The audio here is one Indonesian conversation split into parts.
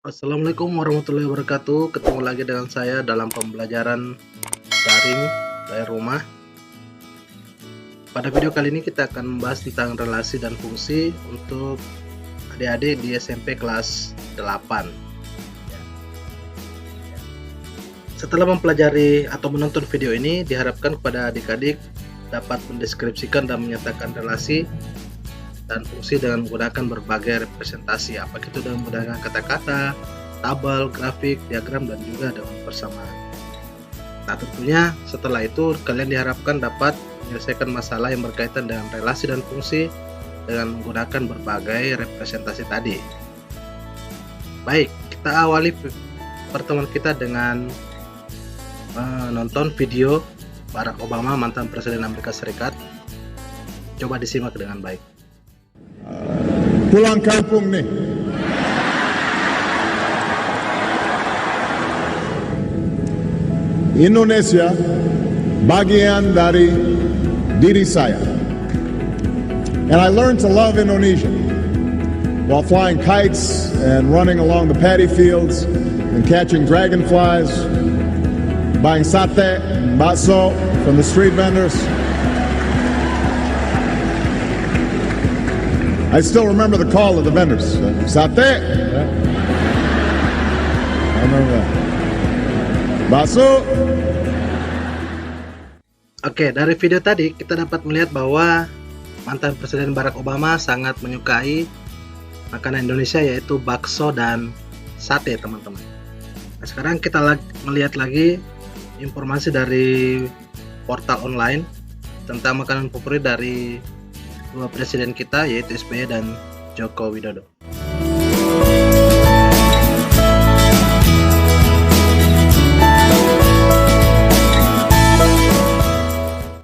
Assalamualaikum warahmatullahi wabarakatuh. Ketemu lagi dengan saya dalam pembelajaran daring dari rumah. Pada video kali ini kita akan membahas tentang relasi dan fungsi untuk adik-adik di SMP kelas 8. Setelah mempelajari atau menonton video ini, diharapkan kepada adik-adik dapat mendeskripsikan dan menyatakan relasi dan fungsi dengan menggunakan berbagai representasi, apa itu dengan menggunakan kata-kata, tabel, grafik, diagram, dan juga dengan persamaan. Nah, tentunya setelah itu kalian diharapkan dapat menyelesaikan masalah yang berkaitan dengan relasi dan fungsi dengan menggunakan berbagai representasi tadi. Baik, kita awali pertemuan kita dengan menonton video Barack Obama, mantan Presiden Amerika Serikat. Coba disimak dengan baik. Pulang kampung nih. Indonesia bagian dari diri saya. And I learned to love Indonesia while flying kites and running along the paddy fields and catching dragonflies, buying sate and bakso from the street vendors. I still remember the call of the vendors. Sate. I remember that. Bakso. Oke, dari video tadi kita dapat melihat bahwa mantan Presiden Barack Obama sangat menyukai makanan Indonesia, yaitu bakso dan sate, teman-teman. Nah, sekarang kita melihat lagi informasi dari portal online tentang makanan favorit dari dua presiden kita, yaitu SBY dan Joko Widodo.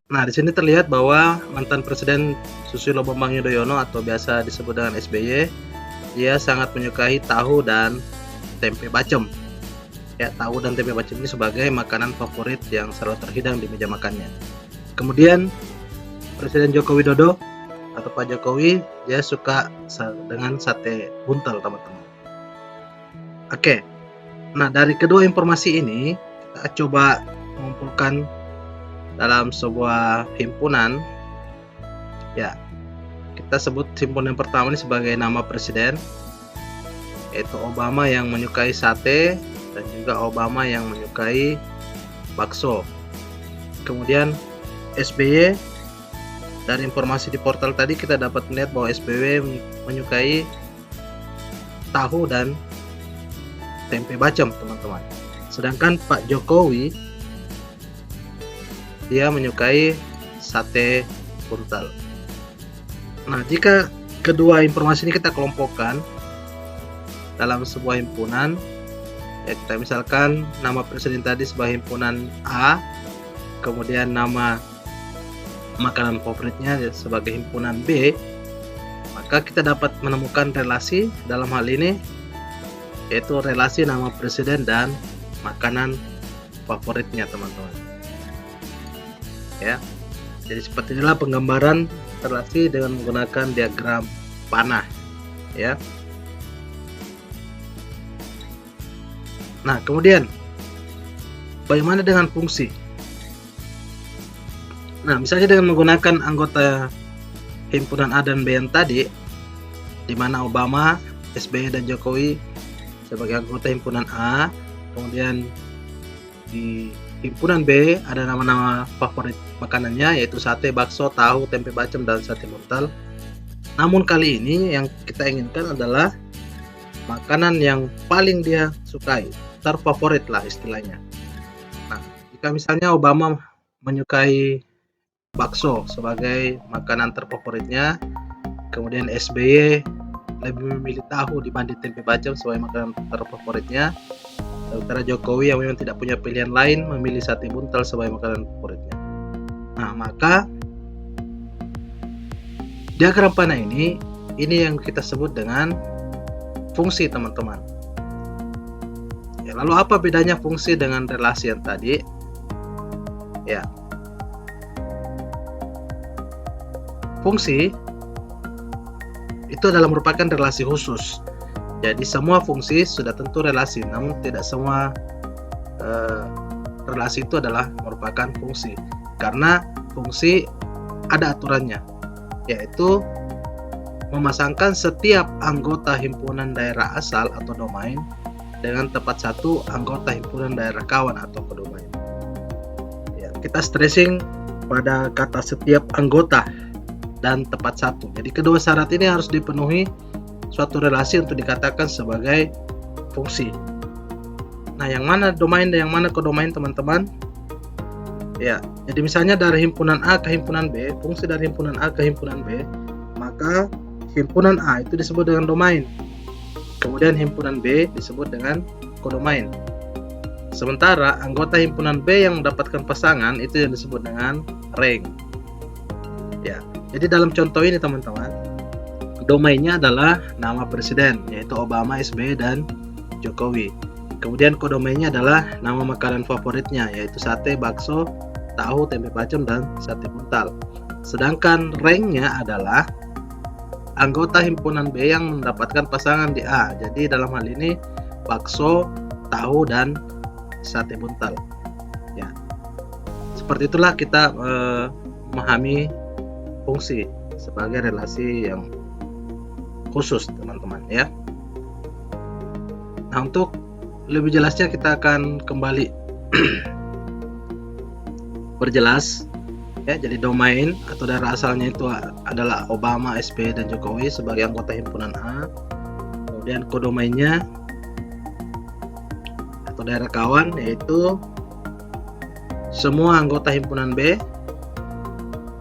Nah, di sini terlihat bahwa mantan Presiden Susilo Bambang Yudhoyono atau biasa disebut dengan SBY, dia sangat menyukai tahu dan tempe bacem. Ya, tahu dan tempe bacem ini sebagai makanan favorit yang selalu terhidang di meja makannya. Kemudian Presiden Joko Widodo atau Pak Jokowi, dia suka dengan sate buntel, teman-teman. Oke, nah dari kedua informasi ini kita coba mengumpulkan dalam sebuah himpunan. Ya, kita sebut himpunan pertama ini sebagai nama presiden, yaitu Obama yang menyukai sate dan juga Obama yang menyukai bakso. Kemudian SBY, dari informasi di portal tadi kita dapat melihat bahwa SBY menyukai tahu dan tempe bacem, teman-teman. Sedangkan Pak Jokowi, dia menyukai sate buntel. Nah, jika kedua informasi ini kita kelompokkan dalam sebuah himpunan, ya kita misalkan nama presiden tadi sebagai himpunan A, kemudian nama makanan favoritnya sebagai himpunan B, maka kita dapat menemukan relasi dalam hal ini, yaitu relasi nama presiden dan makanan favoritnya, teman-teman. Ya, jadi seperti inilah penggambaran relasi dengan menggunakan diagram panah. Ya. Nah, kemudian bagaimana dengan fungsi? Nah, misalnya dengan menggunakan anggota himpunan A dan B yang tadi, di mana Obama, SBY, dan Jokowi sebagai anggota himpunan A, kemudian di himpunan B ada nama-nama favorit makanannya, yaitu sate, bakso, tahu, tempe bacem, dan sate buntel. Namun kali ini yang kita inginkan adalah makanan yang paling dia sukai, terfavorit lah istilahnya. Nah, jika misalnya Obama menyukai bakso sebagai makanan terfavoritnya, kemudian SBY lebih memilih tahu dibanding tempe bacem sebagai makanan terfavoritnya, sementara Jokowi yang memang tidak punya pilihan lain memilih sate buntel sebagai makanan favoritnya. Nah, maka diagram panah ini yang kita sebut dengan fungsi, teman-teman. Ya, lalu apa bedanya fungsi dengan relasi yang tadi? Ya, fungsi itu adalah merupakan relasi khusus Jadi semua fungsi sudah tentu relasi, namun tidak semua relasi itu adalah merupakan fungsi, karena fungsi ada aturannya, yaitu memasangkan setiap anggota himpunan daerah asal atau domain dengan tepat satu anggota himpunan daerah kawan atau kodomain. Ya, kita stressing pada kata setiap anggota dan tepat satu. Jadi kedua syarat ini harus dipenuhi suatu relasi untuk dikatakan sebagai fungsi. Nah, yang mana domain dan yang mana kodomain, teman-teman? Ya, jadi misalnya dari himpunan A ke himpunan B, fungsi dari himpunan A ke himpunan B, maka himpunan A itu disebut dengan domain. Kemudian himpunan B disebut dengan kodomain. Sementara anggota himpunan B yang mendapatkan pasangan itu yang disebut dengan rank. Ya, jadi dalam contoh ini, teman-teman, domainnya adalah nama presiden, yaitu Obama, SBY, dan Jokowi. Kemudian kodomainnya adalah nama makanan favoritnya, yaitu sate, bakso, tahu, tempe bacem, dan sate buntal. Sedangkan ranknya adalah anggota himpunan B yang mendapatkan pasangan di A. Jadi dalam hal ini bakso, tahu, dan sate buntal. Ya, seperti itulah kita memahami fungsi sebagai relasi yang khusus, teman-teman, ya. Nah, untuk lebih jelasnya kita akan kembali berjelas, ya. Jadi domain atau daerah asalnya itu adalah Obama, SBY, dan Jokowi sebagai anggota himpunan A. Kemudian kodomainnya atau daerah kawan yaitu semua anggota himpunan B.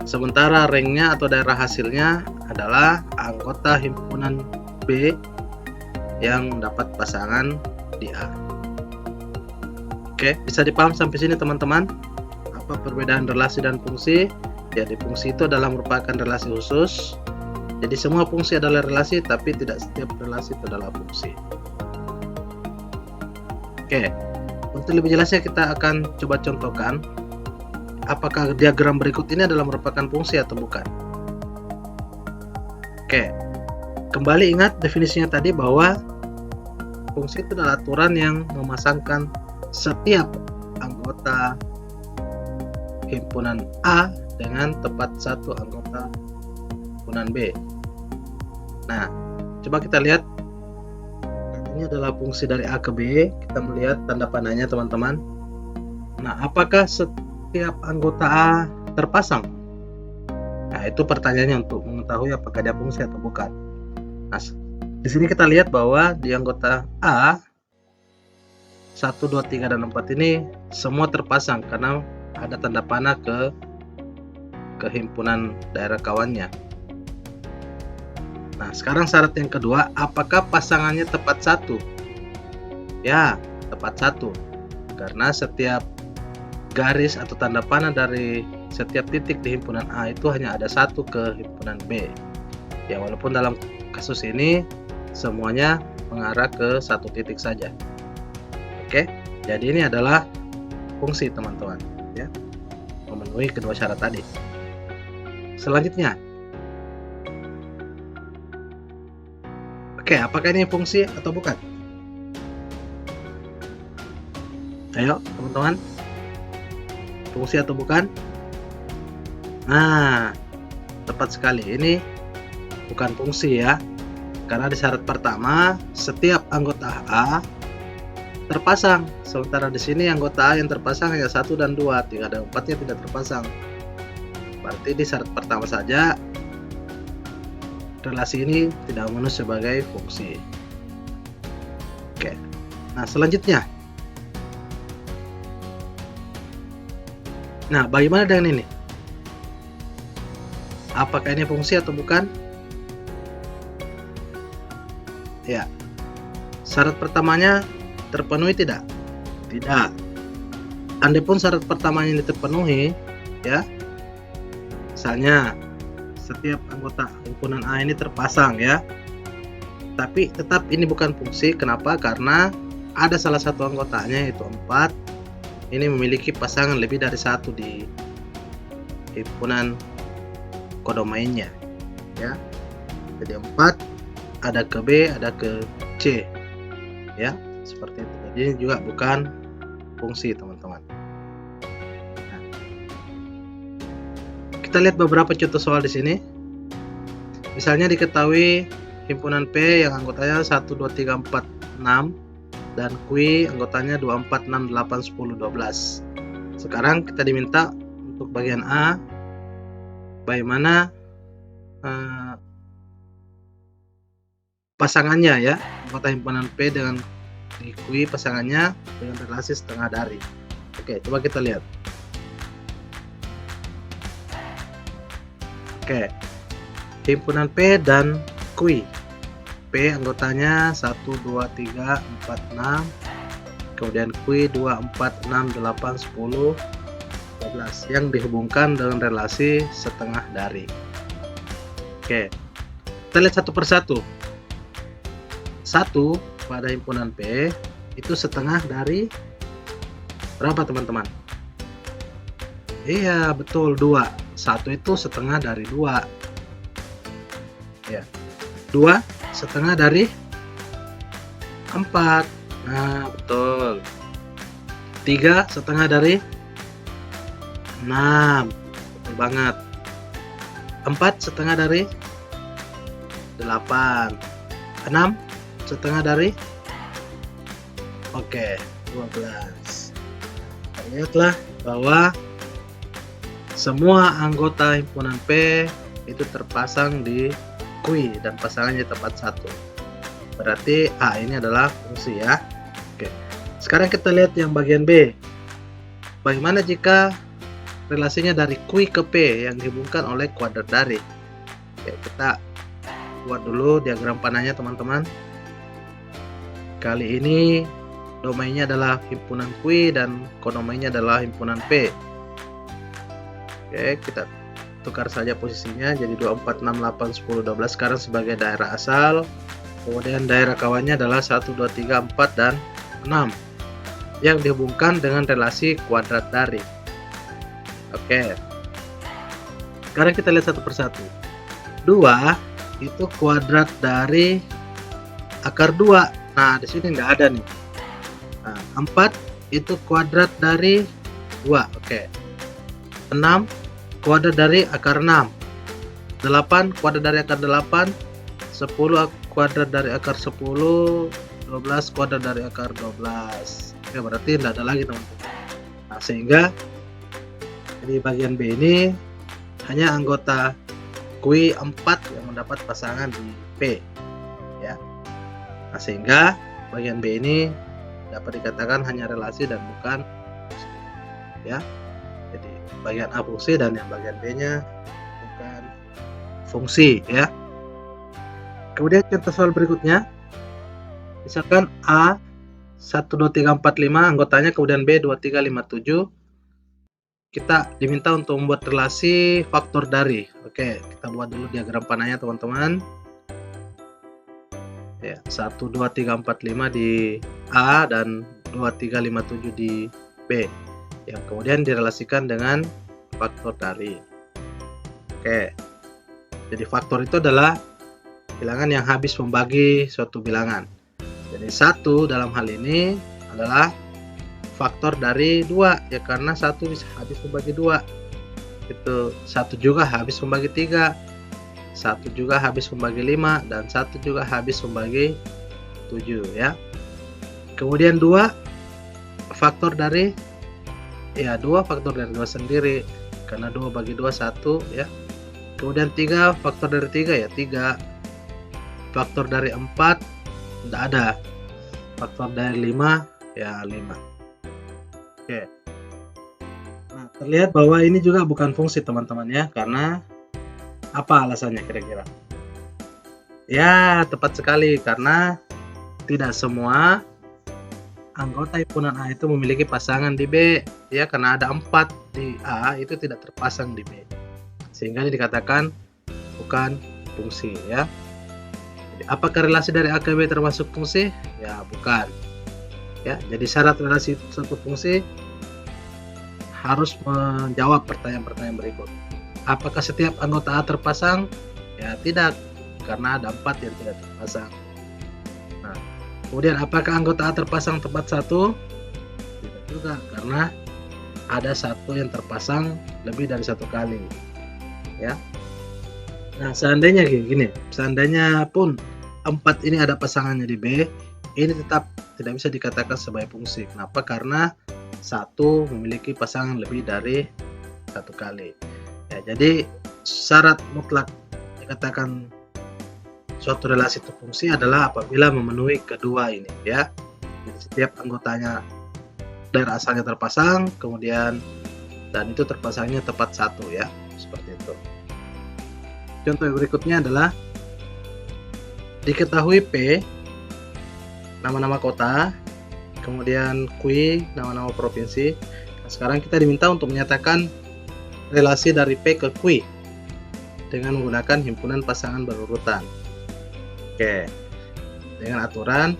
Sementara ranknya atau daerah hasilnya adalah anggota himpunan B yang dapat pasangan di A. Oke, bisa dipaham sampai sini, teman-teman? Apa perbedaan relasi dan fungsi? Jadi fungsi itu adalah merupakan relasi khusus. Jadi semua fungsi adalah relasi, tapi tidak setiap relasi itu adalah fungsi. Oke, untuk lebih jelasnya kita akan coba contohkan apakah diagram berikut ini adalah merupakan fungsi atau bukan. Oke, kembali ingat definisinya tadi bahwa fungsi itu adalah aturan yang memasangkan setiap anggota himpunan A dengan tepat satu anggota himpunan B. Nah, coba kita lihat. Ini adalah fungsi dari A ke B. Kita melihat tanda panahnya, teman-teman. Nah, apakah setiap anggota A terpasang? Nah, itu pertanyaannya untuk mengetahui apakah dia fungsi atau bukan. Nah, di sini kita lihat bahwa di anggota A 1, 2, 3, dan 4 ini semua terpasang karena ada tanda panah ke himpunan daerah kawannya. Nah, sekarang syarat yang kedua, apakah pasangannya tepat satu? Ya, tepat satu. Karena setiap garis atau tanda panah dari setiap titik di himpunan A itu hanya ada satu ke himpunan B. Ya, walaupun dalam kasus ini semuanya mengarah ke satu titik saja. Oke, jadi ini adalah fungsi, teman-teman, ya, memenuhi kedua syarat tadi. Selanjutnya, oke, apakah ini fungsi atau bukan? Ayo, teman-teman, fungsi atau bukan? Nah, tepat sekali, ini bukan fungsi, ya, karena di syarat pertama setiap anggota A terpasang, sementara di sini anggota A yang terpasang hanya 1 dan 2, 3 dan 4-nya tidak terpasang. Berarti di syarat pertama saja relasi ini tidak memenuhi sebagai fungsi. Oke, nah selanjutnya, nah bagaimana dengan ini? Apakah ini fungsi atau bukan? Ya, syarat pertamanya terpenuhi tidak? Tidak. Andai pun syarat pertamanya ini terpenuhi, ya, misalnya setiap anggota himpunan A ini terpasang, ya, tapi tetap ini bukan fungsi. Kenapa? Karena ada salah satu anggotanya, yaitu 4, ini memiliki pasangan lebih dari satu di himpunan kodomainnya, ya. Jadi 4 ada ke B, ada ke C. Ya, seperti itu. Jadi ini juga bukan fungsi, teman-teman. Nah, kita lihat beberapa contoh soal di sini. Misalnya diketahui himpunan P yang anggotanya 1, 2, 3, 4, 6 dan Q anggotanya 2, 4, 6, 8, 10, 12. Sekarang kita diminta untuk bagian A bagaimana pasangannya ya, anggota himpunan P dengan Q pasangannya dengan relasi setengah dari. Oke, coba kita lihat. Oke, himpunan P dan Q. P anggotanya 1, 2, 3, 4, 6. Kemudian Q 2, 4, 6, 8, 10, 12 yang dihubungkan dengan relasi setengah dari. Oke, kita lihat satu persatu. 1 pada himpunan P itu setengah dari berapa, teman-teman? Iya, betul, 2. 1 itu setengah dari 2. Ya. 2 setengah dari 4. Nah, betul. 3 setengah dari 6. Betul banget. 4 setengah dari 8. 6 setengah dari 12. Lihatlah bahwa semua anggota himpunan P itu terpasang di Q dan pasangannya tepat 1. Berarti A ini adalah fungsi ya. Oke. Sekarang kita lihat yang bagian B. Bagaimana jika relasinya dari Q ke P yang dihubungkan oleh kuadrat dari? Oke, kita buat dulu diagram panahnya, teman-teman. Kali ini domainnya adalah himpunan Q dan kodomainnya adalah himpunan P. Oke, kita tukar saja posisinya jadi 2, 4, 6, 8, 10, 12 sekarang sebagai daerah asal. Kemudian daerah kawannya adalah 1, 2, 3, 4 dan 6 yang dihubungkan dengan relasi kuadrat dari. Oke. Sekarang kita lihat satu persatu. 2 itu kuadrat dari akar 2. Nah, di sini nggak ada nih. Nah, 4 itu kuadrat dari 2. Oke. 6 kuadrat dari akar 6. 8 kuadrat dari akar 8. 10 kuadrat dari akar 10. 12 kuadrat dari akar 12. Oke, berarti tidak ada lagi, teman-teman. Nah, sehingga di bagian B ini hanya anggota Q 4 yang mendapat pasangan di P ya. Nah, sehingga bagian B ini dapat dikatakan hanya relasi dan bukan ya. Jadi bagian A fungsi dan yang bagian B-nya bukan fungsi ya. Kemudian contoh soal berikutnya. Misalkan A 1, 2, 3, 4, 5 anggotanya, kemudian B 2, 3, 5, 7. Kita diminta untuk membuat relasi faktor dari. Oke, kita buat dulu diagram panahnya, teman-teman. Ya, 1, 2, 3, 4, 5 di A dan 2, 3, 5, 7 di B yang kemudian direlasikan dengan faktor dari. Oke, jadi faktor itu adalah bilangan yang habis membagi suatu bilangan. Jadi 1 dalam hal ini adalah faktor dari 2 ya, karena 1 bisa habis membagi 2. Itu 1 juga habis membagi 3. 1 juga habis membagi 5 dan 1 juga habis membagi 7 ya. Kemudian 2 faktor dari 2 faktor dari 2 sendiri karena 2 bagi 2 1 ya. Kemudian 3 faktor dari 3 ya 3. Faktor dari 4 tidak ada. Faktor dari 5 ya 5. Oke. Nah, terlihat bahwa ini juga bukan fungsi, teman-teman ya, karena apa alasannya kira-kira? Ya, tepat sekali, karena tidak semua anggota himpunan A itu memiliki pasangan di B ya, karena ada 4 di A itu tidak terpasang di B. Sehingga ini dikatakan bukan fungsi ya. Jadi, apakah relasi dari A ke B termasuk fungsi? Ya, bukan. Ya, jadi syarat relasi suatu fungsi harus menjawab pertanyaan-pertanyaan berikut. Apakah setiap anggota A terpasang? Ya, tidak, karena ada 4 yang tidak terpasang. Nah, Kemudian apakah anggota A terpasang tepat satu? Tidak juga, karena ada satu yang terpasang lebih dari satu kali, ya. Nah, seandainya gini, seandainya pun 4 ini ada pasangannya di B, ini tetap tidak bisa dikatakan sebagai fungsi. Kenapa? Karena satu memiliki pasangan lebih dari satu kali. Ya, jadi syarat mutlak dikatakan suatu relasi itu fungsi adalah apabila memenuhi kedua ini, ya. Jadi setiap anggotanya daerah asalnya terpasang, kemudian dan itu terpasangnya tepat satu, ya, seperti itu. Contoh berikutnya adalah diketahui P nama-nama kota, kemudian Q nama-nama provinsi. Nah, sekarang kita diminta untuk menyatakan relasi dari P ke Q dengan menggunakan himpunan pasangan berurutan. Oke, dengan aturan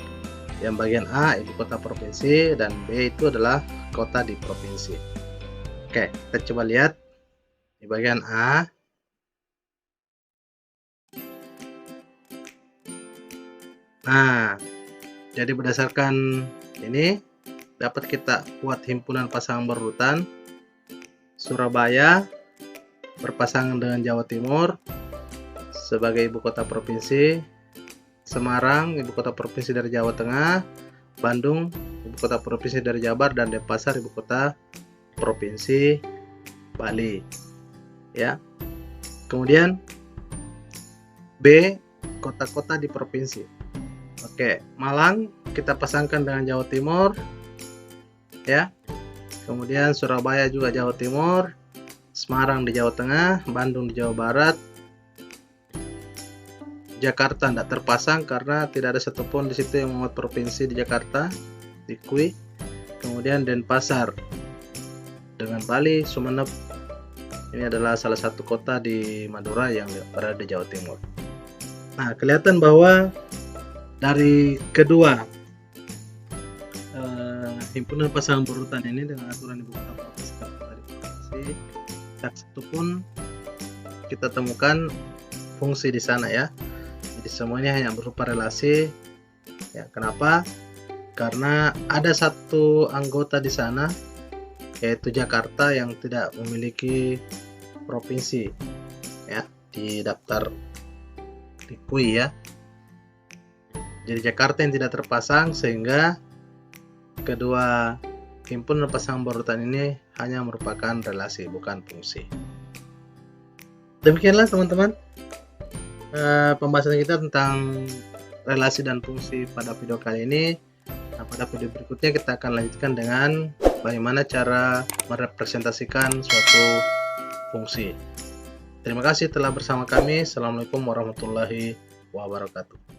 yang bagian A ibu kota provinsi dan B itu adalah kota di provinsi. Oke, kita coba lihat di bagian A. Nah, jadi berdasarkan ini dapat kita buat himpunan pasangan berurutan. Surabaya berpasangan dengan Jawa Timur sebagai ibu kota provinsi, Semarang ibu kota provinsi dari Jawa Tengah, Bandung ibu kota provinsi dari Jabar, dan Denpasar ibu kota provinsi Bali, ya. Kemudian B kota-kota di provinsi. Oke, Malang kita pasangkan dengan Jawa Timur, ya. Kemudian Surabaya juga Jawa Timur, Semarang di Jawa Tengah, Bandung di Jawa Barat, Jakarta tidak terpasang karena tidak ada satupun di situ yang memuat provinsi di Jakarta, di Kui. Kemudian Denpasar dengan Bali, Sumeneb. Ini adalah salah satu kota di Madura yang berada di Jawa Timur. Nah, kelihatan bahwa dari kedua himpunan pasangan berurutan ini dengan aturan ibu kota provinsi dari provinsi, tak satupun kita temukan fungsi di sana, ya. Jadi semuanya hanya berupa relasi, ya. Kenapa? Karena ada satu anggota di sana, yaitu Jakarta, yang tidak memiliki provinsi, ya, di daftar di Kui, ya. Jadi Jakarta yang tidak terpasang, sehingga kedua himpunan pasangan berurutan ini hanya merupakan relasi, bukan fungsi. Demikianlah teman-teman pembahasan kita tentang relasi dan fungsi pada video kali ini. Nah, pada video berikutnya kita akan lanjutkan dengan bagaimana cara merepresentasikan suatu fungsi. Terima kasih telah bersama kami. Assalamualaikum warahmatullahi wabarakatuh.